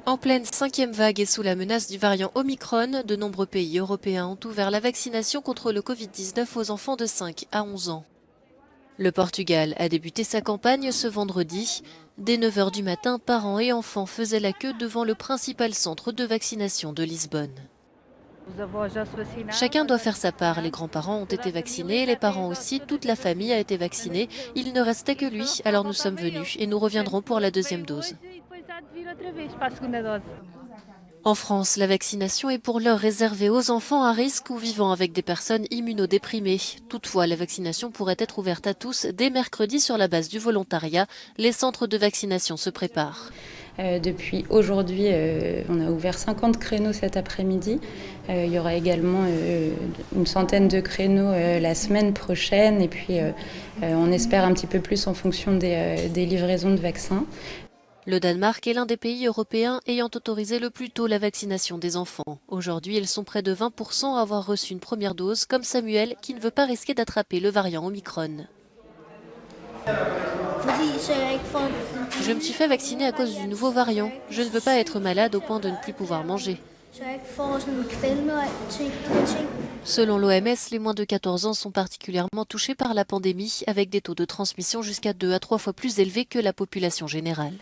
En pleine cinquième vague et sous la menace du variant Omicron, de nombreux pays européens ont ouvert la vaccination contre le Covid-19 aux enfants de 5 à 11 ans. Le Portugal a débuté sa campagne ce vendredi. Dès 9 h du matin, parents et enfants faisaient la queue devant le principal centre de vaccination de Lisbonne. Chacun doit faire sa part. Les grands-parents ont été vaccinés, les parents aussi, toute la famille a été vaccinée. Il ne restait que lui, alors nous sommes venus et nous reviendrons pour la deuxième dose. En France, la vaccination est pour l'heure réservée aux enfants à risque ou vivant avec des personnes immunodéprimées. Toutefois, la vaccination pourrait être ouverte à tous dès mercredi sur la base du volontariat. Les centres de vaccination se préparent. Depuis aujourd'hui, on a ouvert 50 créneaux cet après-midi. Il y aura également une centaine de créneaux la semaine prochaine et puis on espère un petit peu plus en fonction des livraisons de vaccins. Le Danemark est l'un des pays européens ayant autorisé le plus tôt la vaccination des enfants. Aujourd'hui, ils sont près de 20% à avoir reçu une première dose, comme Samuel, qui ne veut pas risquer d'attraper le variant Omicron. Je me suis fait vacciner à cause du nouveau variant. Je ne veux pas être malade au point de ne plus pouvoir manger. Selon l'OMS, les moins de 14 ans sont particulièrement touchés par la pandémie, avec des taux de transmission jusqu'à 2 à 3 fois plus élevés que la population générale.